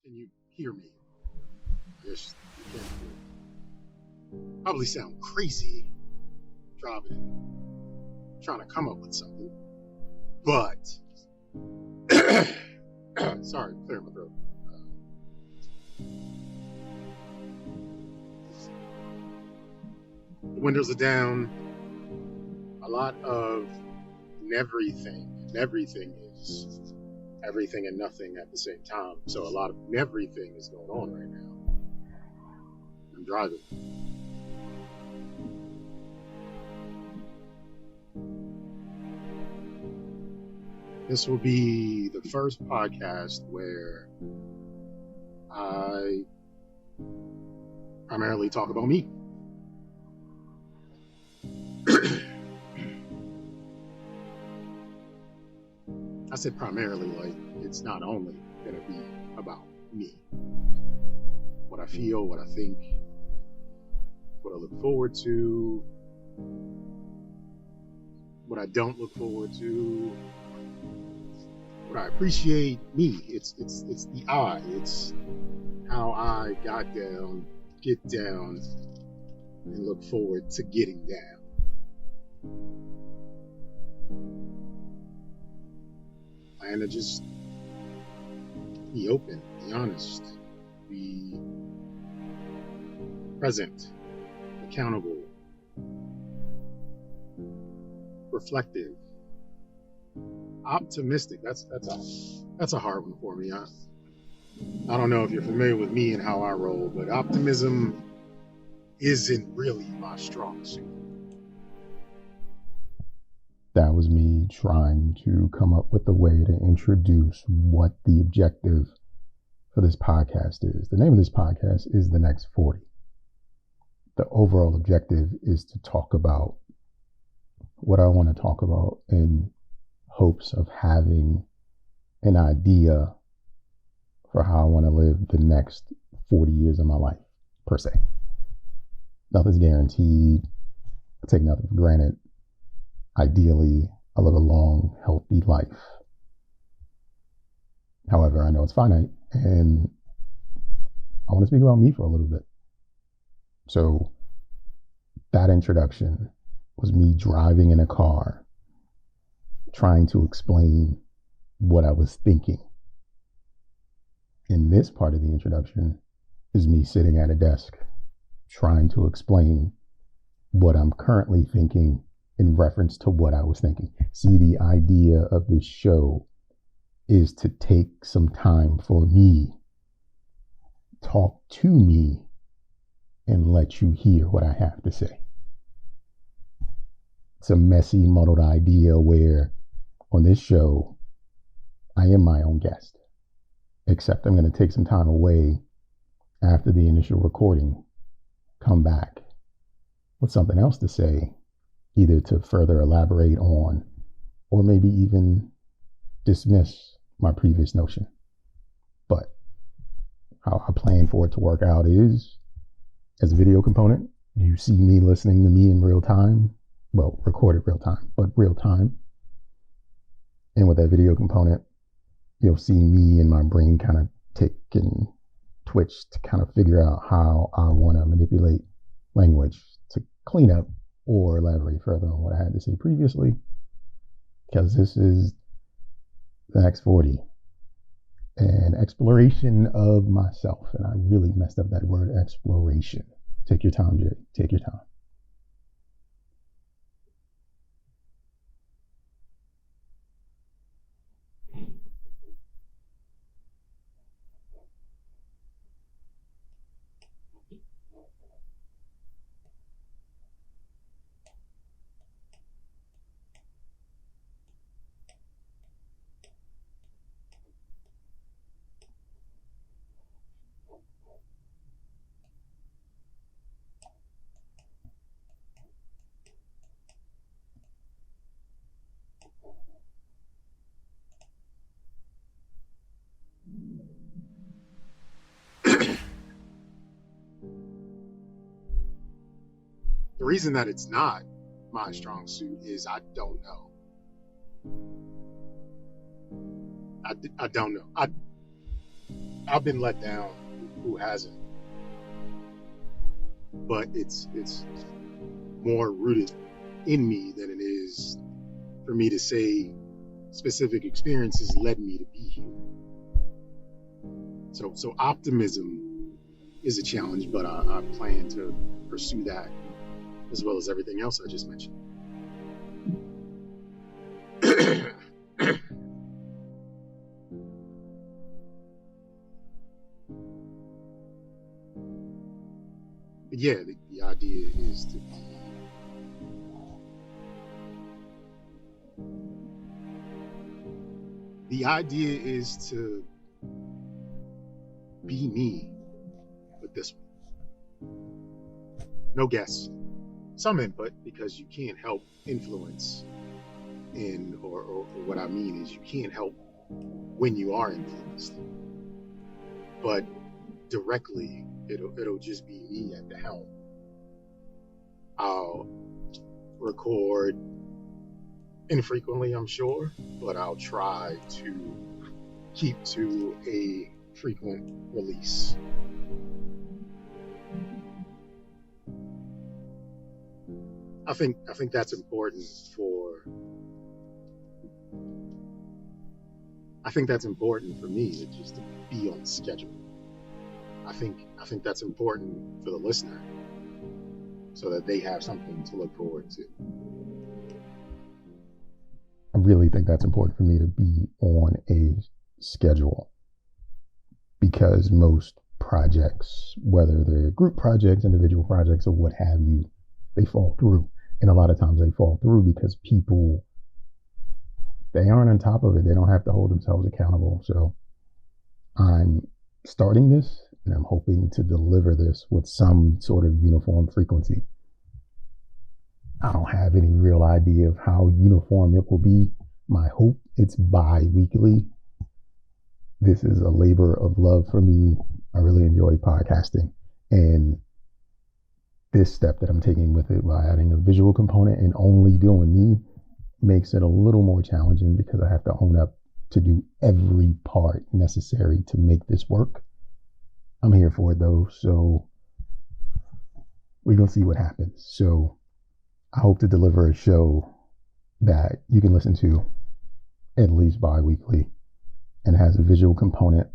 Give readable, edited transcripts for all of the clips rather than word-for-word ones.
Can you hear me? Yes, you can hear me. Probably sound crazy driving, trying to come up with something, but sorry, clear my throat. The windows are down. A lot of everything. Everything is everything and nothing at the same time. So a lot of everything is going on right now. I'm driving. This will be the first podcast where I primarily talk about me. I said primarily, like it's not only going to be about me. What I feel, what I think, what I look forward to, what I don't look forward to, what I appreciate, me. It's the I. It's how I get down, and look forward to getting down. And to just be open, be honest, be present, accountable, reflective, optimistic. That's a hard one for me. I don't know if you're familiar with me and how I roll, but optimism isn't really my strong suit. That was me trying to come up with a way to introduce what the objective for this podcast is. The name of this podcast is The Next 40. The overall objective is to talk about what I want to talk about in hopes of having an idea for how I want to live the next 40 years of my life, per se. Nothing's guaranteed. I take nothing for granted. Ideally, I live a long, healthy life. However, I know it's finite, and I want to speak about me for a little bit. So that introduction was me driving in a car, trying to explain what I was thinking. And this part of the introduction is me sitting at a desk, trying to explain what I'm currently thinking in reference to what I was thinking. See, the idea of this show is to take some time for me, talk to me, and let you hear what I have to say. It's a messy, muddled idea where on this show, I am my own guest, except I'm going to take some time away after the initial recording, come back with something else to say, either to further elaborate on, or maybe even dismiss my previous notion. But how I plan for it to work out is, as a video component, you see me listening to me in real time, well, recorded real time, but real time. And with that video component, you'll see me and my brain kind of tick and twitch to kind of figure out how I want to manipulate language to clean up or elaborate further on what I had to say previously, because this is the next 40, an exploration of myself. And I really messed up that word, exploration. Take your time, Jay. Take your time. The reason that it's not my strong suit is I don't know. I don't know. I've been let down. Who hasn't? But it's more rooted in me than it is for me to say specific experiences led me to be here. So optimism is a challenge, but I plan to pursue that as well as everything else I just mentioned. But yeah, the idea is to be me with this one. No guess. Some input, because you can't help influence or what I mean is you can't help when you are influenced. But directly, it'll just be me at the helm. I'll record infrequently, I'm sure, but I'll try to keep to a frequent release. I think that's important for me to just to be on schedule. I think that's important for the listener so that they have something to look forward to. I really think that's important for me to be on a schedule, because most projects, whether they're group projects, individual projects, or what have you, they fall through. And a lot of times they fall through because people, they aren't on top of it. They don't have to hold themselves accountable. So I'm starting this, and I'm hoping to deliver this with some sort of uniform frequency. I don't have any real idea of how uniform it will be. My hope it's bi-weekly. This is a labor of love for me. I really enjoy podcasting, and this step that I'm taking with it by adding a visual component and only doing me makes it a little more challenging, because I have to own up to do every part necessary to make this work. I'm here for it though, so we're gonna see what happens. So I hope to deliver a show that you can listen to at least bi-weekly and has a visual component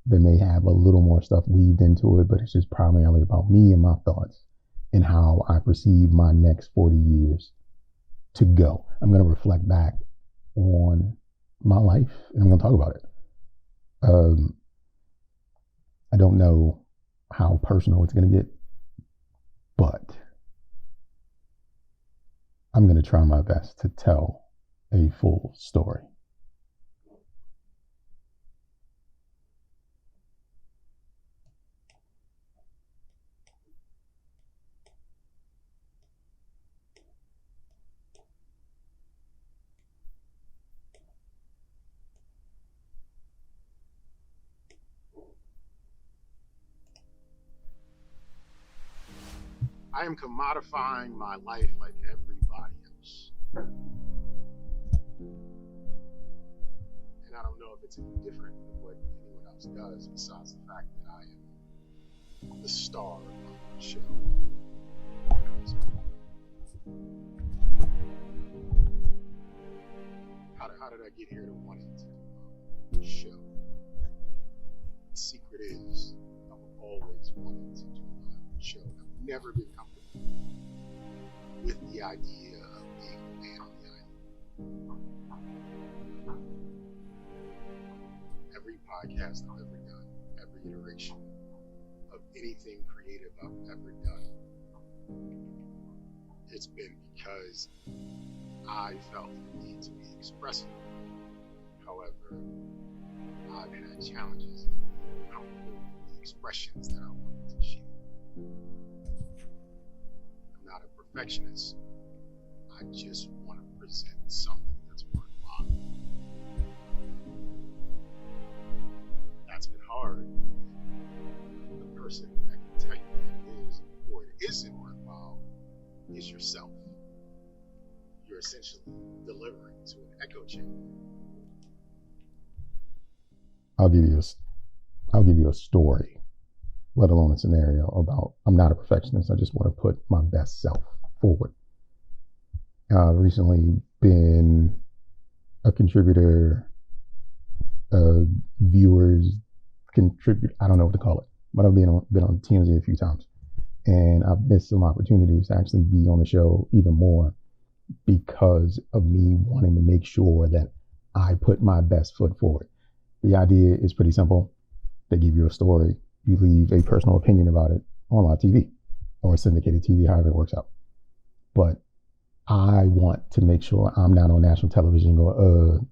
that may have a little more stuff weaved into it, but it's just primarily about me and my thoughts and how I perceive my next 40 years to go. I'm going to reflect back on my life and I'm going to talk about it. I don't know how personal it's going to get, but I'm going to try my best to tell a full story. I am commodifying my life like everybody else. And I don't know if it's any different than what anyone else does, besides the fact that I am the star of the show. How did I get here to wanting to show? The secret is I've always wanted to do my own show. I've never been comfortable with the idea of being a man on the island. Every podcast I've ever done, every iteration of anything creative I've ever done, it's been because I felt the need to be expressive. However, I've had challenges in being comfortable with the expressions that I wanted to share. I'm not a perfectionist. I just want to present something that's worthwhile. That's been hard. The person that can tell you that it is or it isn't worthwhile is yourself. You're essentially delivering to an echo chamber. I'll give you you a story, let alone a scenario about I'm not a perfectionist. I just want to put my best self forward. Recently been a contributor, viewers contribute. I don't know what to call it, but I've been on TMZ a few times, and I've missed some opportunities to actually be on the show even more because of me wanting to make sure that I put my best foot forward. The idea is pretty simple. They give you a story, you leave a personal opinion about it on live TV or syndicated TV, however it works out. But I want to make sure I'm not on national television going,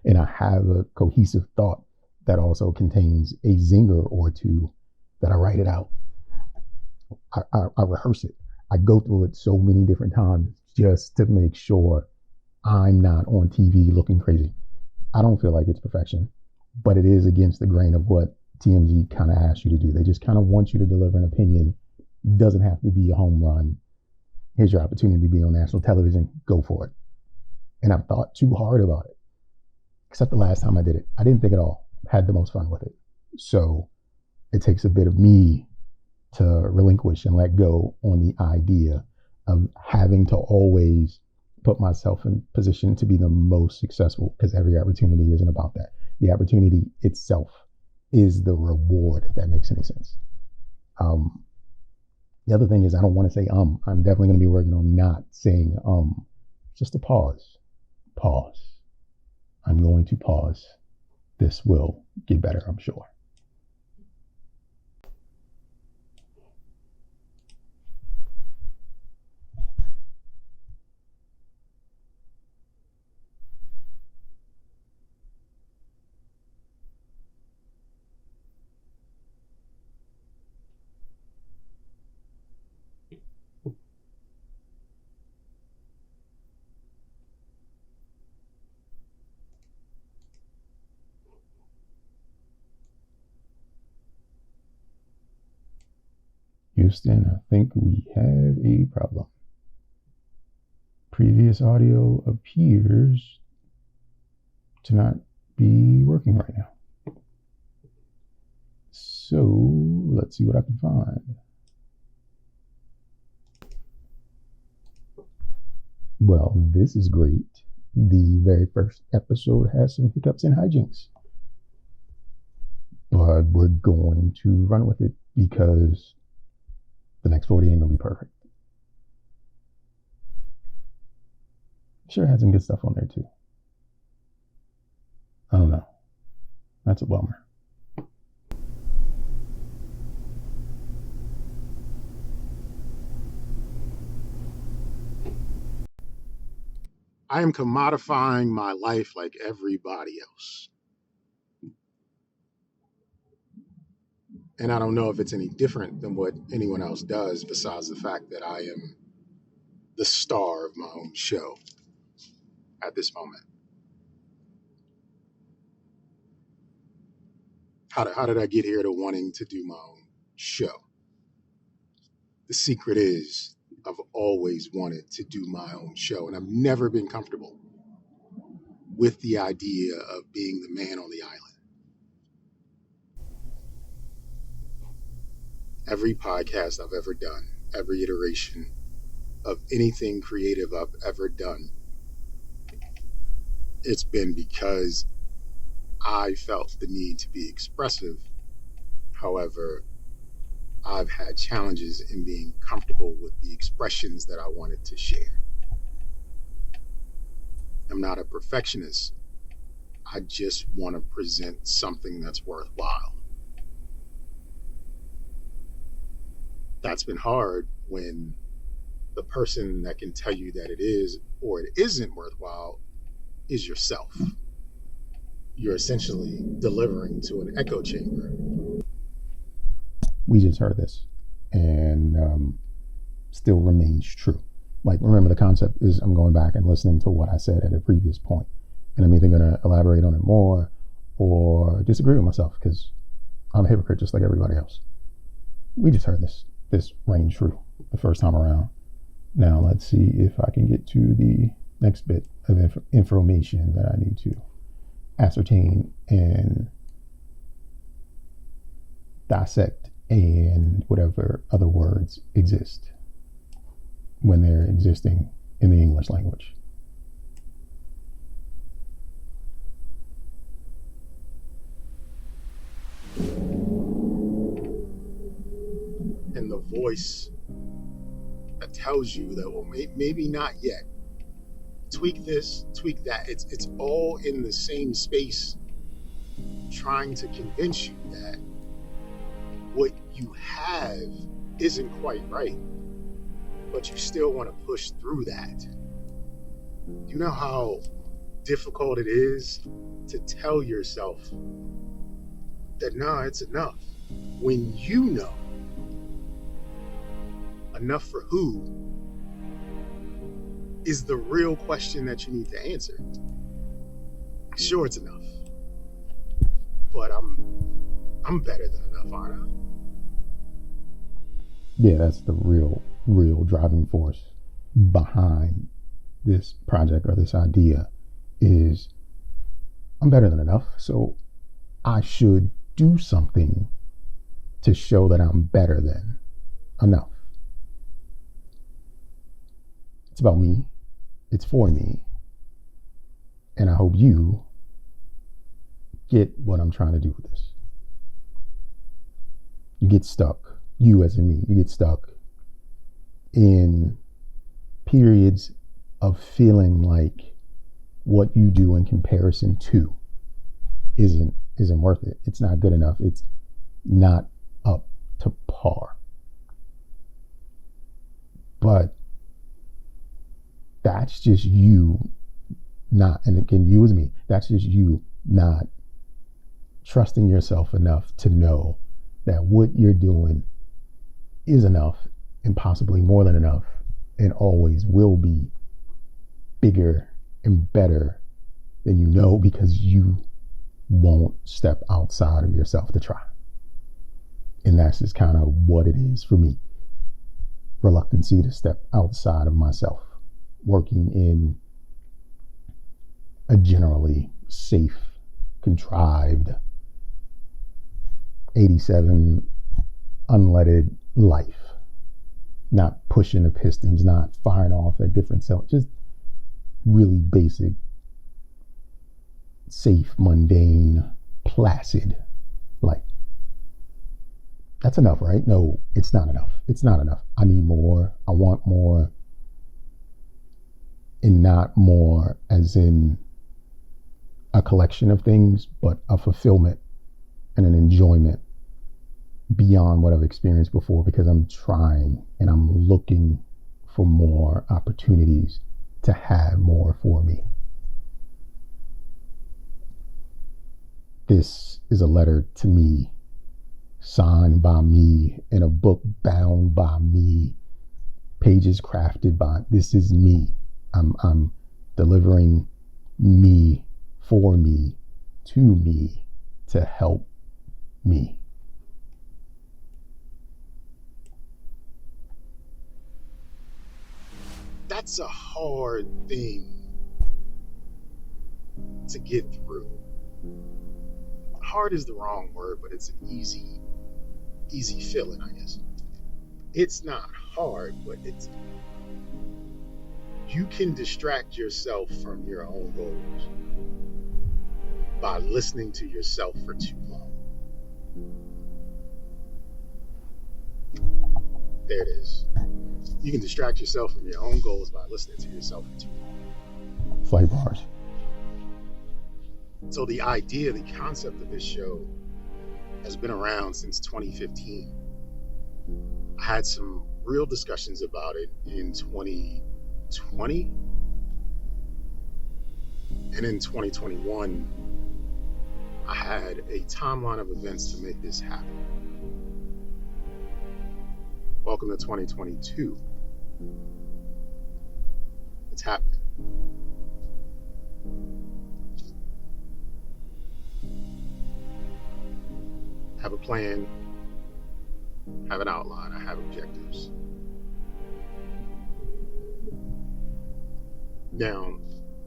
and I have a cohesive thought that also contains a zinger or two, that I write it out. I rehearse it. I go through it so many different times just to make sure I'm not on TV looking crazy. I don't feel like it's perfection, but it is against the grain of what TMZ kind of asks you to do. They just kind of want you to deliver an opinion. Doesn't have to be a home run. Here's your opportunity to be on national television. Go for it. And I've thought too hard about it. Except the last time I did it, I didn't think at all. Had the most fun with it. So it takes a bit of me to relinquish and let go on the idea of having to always put myself in position to be the most successful, because every opportunity isn't about that. The opportunity itself is the reward, if that makes any sense. The other thing is, I don't want to say I'm definitely going to be working on not saying just a pause. I'm going to pause. This will get better, I'm sure. Houston, I think we have a problem. Previous audio appears to not be working right now. So let's see what I can find. Well, this is great. The very first episode has some hiccups and hijinks, but we're going to run with it because the next 40 ain't gonna be perfect. Sure had some good stuff on there too. I don't know. That's a bummer. I am commodifying my life like everybody else. And I don't know if it's any different than what anyone else does, besides the fact that I am the star of my own show at this moment. How did I get here to wanting to do my own show? The secret is I've always wanted to do my own show, and I've never been comfortable with the idea of being the man on the island. Every podcast I've ever done, every iteration of anything creative I've ever done, it's been because I felt the need to be expressive. However, I've had challenges in being comfortable with the expressions that I wanted to share. I'm not a perfectionist. I just want to present something that's worthwhile. That's been hard when the person that can tell you that it is or it isn't worthwhile is yourself. You're essentially delivering to an echo chamber. We just heard this, and still remains true. Like, remember, the concept is I'm going back and listening to what I said at a previous point, and I'm either going to elaborate on it more or disagree with myself, because I'm a hypocrite just like everybody else. We just heard this rang true the first time around. Now let's see if I can get to the next bit of information that I need to ascertain and dissect and whatever other words exist when they're existing in the English language. And the voice that tells you that, well, maybe not yet. Tweak this, tweak that. It's all in the same space, trying to convince you that what you have isn't quite right, but you still want to push through that. You know how difficult it is to tell yourself that, nah, it's enough, when you know. Enough for who is the real question that you need to answer. Sure, it's enough, but I'm better than enough, aren't I? Yeah, that's the real driving force behind this project or this idea is I'm better than enough, so I should do something to show that I'm better than enough. It's about me. It's for me. And I hope you get what I'm trying to do with this. You get stuck, you as in me, you get stuck in periods of feeling like what you do in comparison to isn't worth it. It's not good enough. It's not up to par. But that's just you not, and again, you as me, that's just you not trusting yourself enough to know that what you're doing is enough and possibly more than enough and always will be bigger and better than you know, because you won't step outside of yourself to try. And that's just kind of what it is for me. Reluctancy to step outside of myself, working in a generally safe, contrived, 87 unleaded life, not pushing the pistons, not firing off at different cells, just really basic, safe, mundane, placid life. That's enough, right? No, it's not enough. It's not enough. I need more. I want more. And not more as in a collection of things, but a fulfillment and an enjoyment beyond what I've experienced before, because I'm trying and I'm looking for more opportunities to have more for me. This is a letter to me, signed by me, in a book bound by me, pages crafted by, this is me. I'm delivering me, for me, to me, to help me. That's a hard thing to get through. Hard is the wrong word, but it's an easy feeling, I guess. It's not hard, but you can distract yourself from your own goals by listening to yourself for too long. There it is. You can distract yourself from your own goals by listening to yourself for too long. Flight bars. So the idea, the concept of this show has been around since 2015. I had some real discussions about it in 2020. And in 2021, I had a timeline of events to make this happen. Welcome to 2022. It's happening. I have a plan, I have an outline, I have objectives. Now,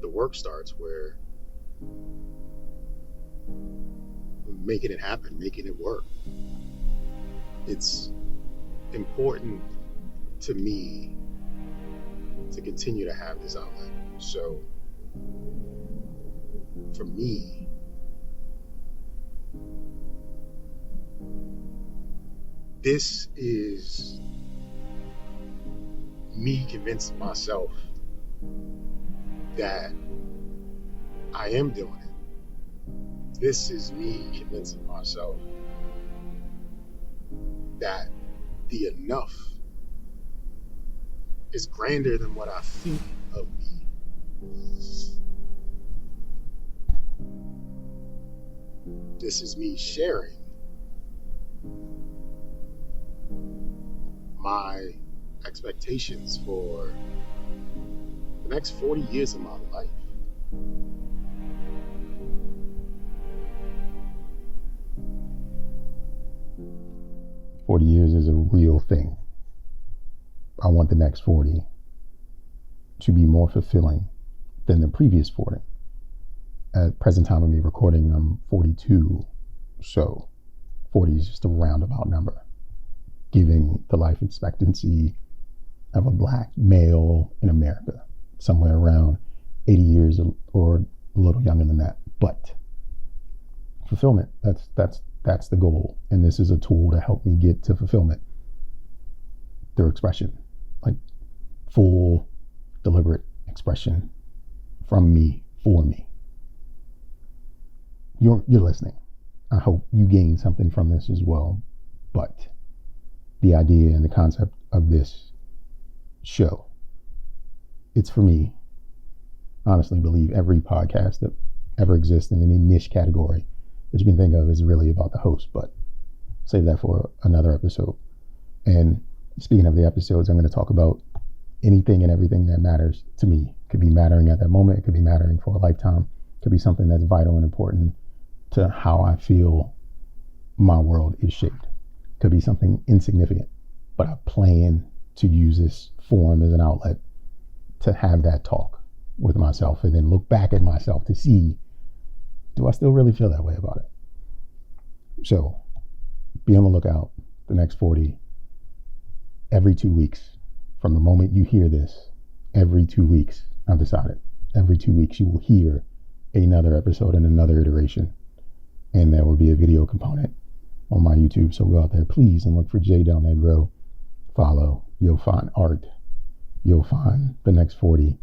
the work starts where making it happen, making it work. it's important to me to continue to have this outlet. So for me, this is me convincing myself that I am doing it. This is me convincing myself that the enough is grander than what I think of me. This is me sharing my expectations for the next 40 years of my life. "40 years is a real thing. I want the next 40 to be more fulfilling than the previous 40. At present time of me recording, I'm 42, so 40 is just a roundabout number, giving the life expectancy of a black male in America somewhere around 80 years or a little younger than that. But fulfillment, that's the goal, and this is a tool to help me get to fulfillment through expression, like full, deliberate expression from me for me. You're listening. I hope you gain something from this as well. But the idea and the concept of this show, it's for me. Honestly, believe every podcast that ever exists in any niche category that you can think of is really about the host, but save that for another episode. And speaking of the episodes, I'm going to talk about anything and everything that matters to me. It could be mattering at that moment. It could be mattering for a lifetime. It could be something that's vital and important to how I feel my world is shaped. It could be something insignificant, but I plan to use this forum as an outlet to have that talk with myself and then look back at myself to see, do I still really feel that way about it? So be on the lookout. The next 40, every 2 weeks. From the moment you hear this, every 2 weeks, I've decided, every 2 weeks you will hear another episode and another iteration. And there will be a video component on my YouTube. So go out there, please, and look for Jay Delnegro. Follow. You'll find art. You'll find the next 40.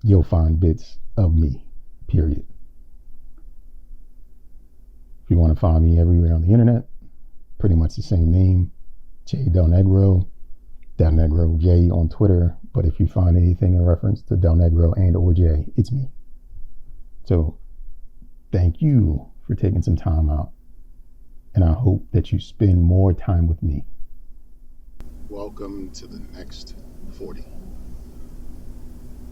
You'll find bits of me, period. If you want to find me everywhere on the internet, pretty much the same name, Jay Delnegro, Delnegro J on Twitter. But if you find anything in reference to Delnegro and or Jay, it's me. So thank you for taking some time out. And I hope that you spend more time with me. Welcome to the next 40.